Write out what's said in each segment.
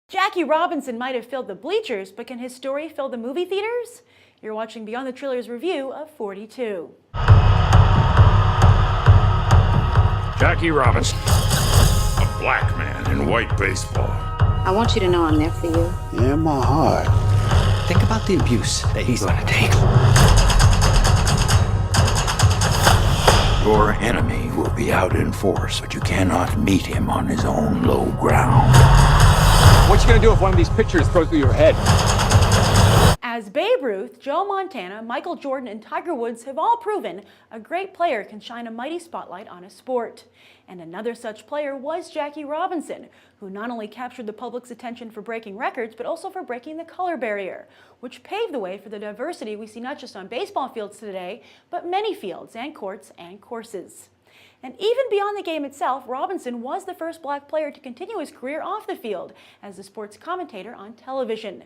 Jackie Robinson might have filled the bleachers, but can his story fill the movie theaters? You're watching Beyond the Trailers review of 42. Jackie Robinson, a black man in white baseball. I want you to know I'm there for you. In my heart. Think about the abuse that he's gonna take. Your enemy will be out in force, but you cannot meet him on his own low ground. What you gonna do if one of these pictures throws through your head? As Babe Ruth, Joe Montana, Michael Jordan, and Tiger Woods have all proven, a great player can shine a mighty spotlight on a sport. And another such player was Jackie Robinson, who not only captured the public's attention for breaking records, but also for breaking the color barrier, which paved the way for the diversity we see not just on baseball fields today, but many fields and courts and courses. And even beyond the game itself, Robinson was the first black player to continue his career off the field as a sports commentator on television.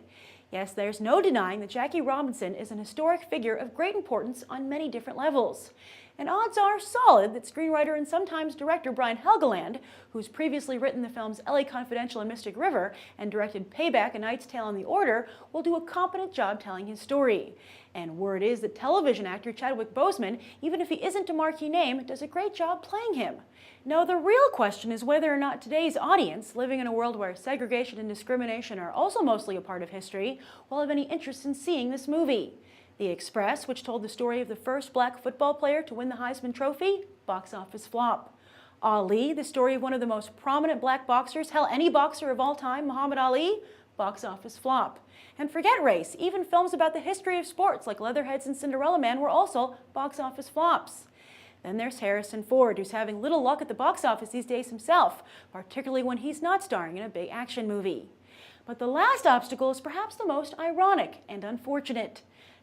Yes, there's no denying that Jackie Robinson is an historic figure of great importance on many different levels. And odds are solid that screenwriter and sometimes director Brian Helgeland, who's previously written the films LA Confidential and Mystic River and directed Payback, A Knight's Tale, and The Order, will do a competent job telling his story. And word is that television actor Chadwick Boseman, even if he isn't a marquee name, does a great job playing him. Now, the real question is whether or not today's audience, living in a world where segregation and discrimination are also mostly a part of history, will have any interest in seeing this movie. The Express, which told the story of the first black football player to win the Heisman Trophy, box office flop. Ali, the story of one of the most prominent black boxers, hell, any boxer of all time, Muhammad Ali, box office flop. And forget race, even films about the history of sports like Leatherheads and Cinderella Man were also box office flops. Then there's Harrison Ford, who's having little luck at the box office these days himself, particularly when he's not starring in a big action movie. But the last obstacle is perhaps the most ironic and unfortunate.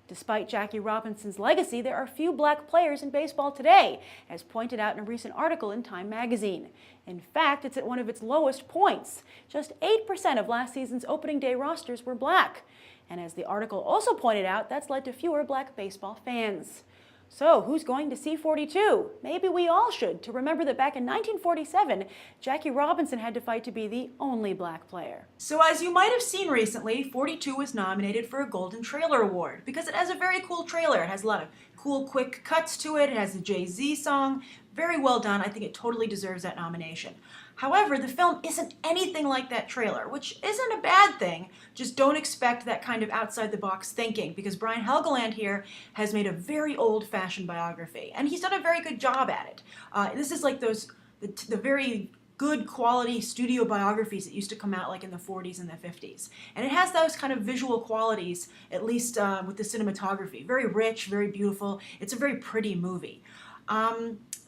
Despite Jackie Robinson's legacy, there are few black players in baseball today, as pointed out in a recent article in Time magazine. In fact, it's at one of its lowest points. Just 8% of last season's opening day rosters were black. And as the article also pointed out, that's led to fewer black baseball fans. So, who's going to see 42? Maybe we all should, to remember that back in 1947, Jackie Robinson had to fight to be the only black player. So as you might have seen recently, 42 was nominated for a Golden Trailer Award because it has a very cool trailer. It has a lot of cool, quick cuts to it. It has a Jay-Z song. Very well done. I think it totally deserves that nomination. However, the film isn't anything like that trailer, which isn't a bad thing. Just don't expect that kind of outside-the-box thinking, because Brian Helgeland here has made a very old-fashioned biography, and he's done a very good job at it. This is like the very good quality studio biographies that used to come out like in the 40s and the 50s. And it has those kind of visual qualities, at least with the cinematography. Very rich, very beautiful. It's a very pretty movie.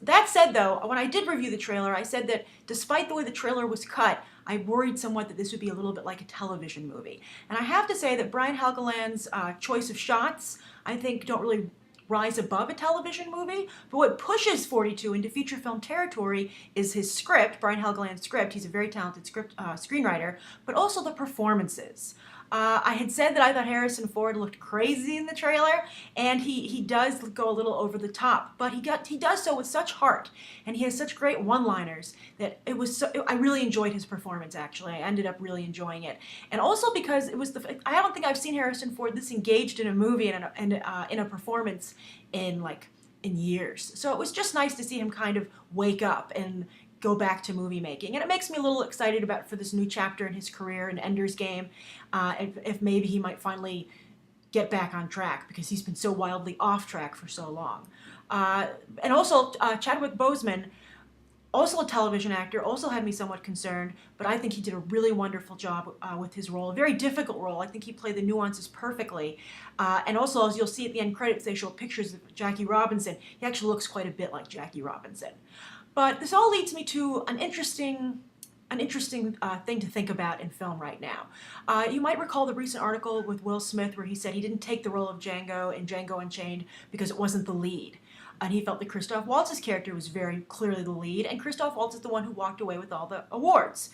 That said, though, when I did review the trailer, I said that despite the way the trailer was cut, I worried somewhat that this would be a little bit like a television movie. And I have to say that Brian Helgeland's choice of shots, I think, don't really rise above a television movie. But what pushes 42 into feature film territory is his script, Brian Helgeland's script. He's a very talented screenwriter, but also the performances. I had said that I thought Harrison Ford looked crazy in the trailer, and he does go a little over the top, but he does so with such heart, and he has such great one-liners that I really enjoyed his performance. Actually, I ended up really enjoying it, and also because it was I don't think I've seen Harrison Ford this engaged in a movie and in a performance in years. So it was just nice to see him kind of wake up and go back to movie making. And it makes me a little excited for this new chapter in his career in Ender's Game, if maybe he might finally get back on track, because he's been so wildly off track for so long. And also, Chadwick Boseman, also a television actor, also had me somewhat concerned, but I think he did a really wonderful job with his role, a very difficult role. I think he played the nuances perfectly. And also, as you'll see at the end credits, they show pictures of Jackie Robinson. He actually looks quite a bit like Jackie Robinson. But this all leads me to an interesting thing to think about in film right now. You might recall the recent article with Will Smith where he said he didn't take the role of Django in Django Unchained because it wasn't the lead. And he felt that Christoph Waltz's character was very clearly the lead, and Christoph Waltz is the one who walked away with all the awards.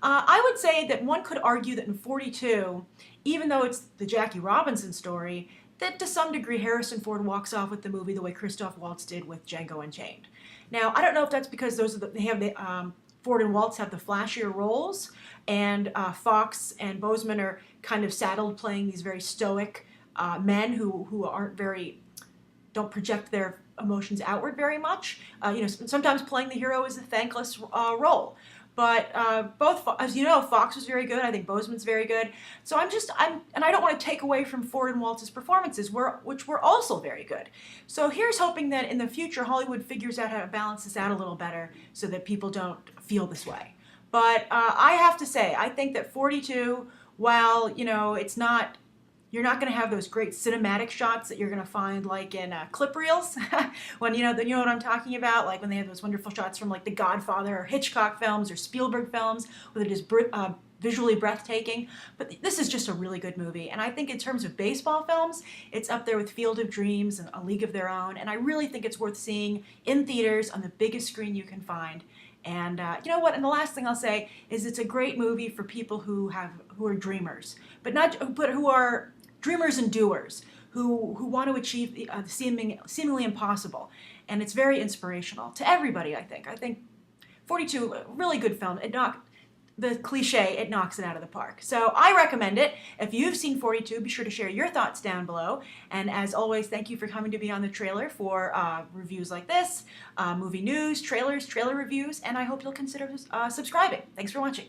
I would say that one could argue that in 42, even though it's the Jackie Robinson story, that to some degree Harrison Ford walks off with the movie the way Christoph Waltz did with Django Unchained. Now, I don't know if that's because they have Ford and Waltz have the flashier roles, and Fox and Boseman are kind of saddled playing these very stoic men who don't project their emotions outward very much. Sometimes playing the hero is a thankless role. But both, as you know, Fox was very good. I think Boseman's very good. So and I don't want to take away from Ford and Waltz's performances, which were also very good. So here's hoping that in the future, Hollywood figures out how to balance this out a little better so that people don't feel this way. But I have to say, I think that 42, while, it's not, you're not going to have those great cinematic shots that you're going to find like in clip reels when you know what I'm talking about, like when they have those wonderful shots from like The Godfather or Hitchcock films or Spielberg films where it is visually breathtaking. But this is just a really good movie, and I think in terms of baseball films, it's up there with Field of Dreams and A League of Their Own, and I really think it's worth seeing in theaters on the biggest screen you can find. And you know what? And the last thing I'll say is it's a great movie for people who are dreamers, but who are dreamers and doers, who want to achieve the seemingly impossible. And it's very inspirational to everybody, I think. I think 42, a really good film. The cliche, it knocks it out of the park. So I recommend it. If you've seen 42, be sure to share your thoughts down below. And as always, thank you for coming to be on the trailer for reviews like this, movie news, trailers, trailer reviews, and I hope you'll consider subscribing. Thanks for watching.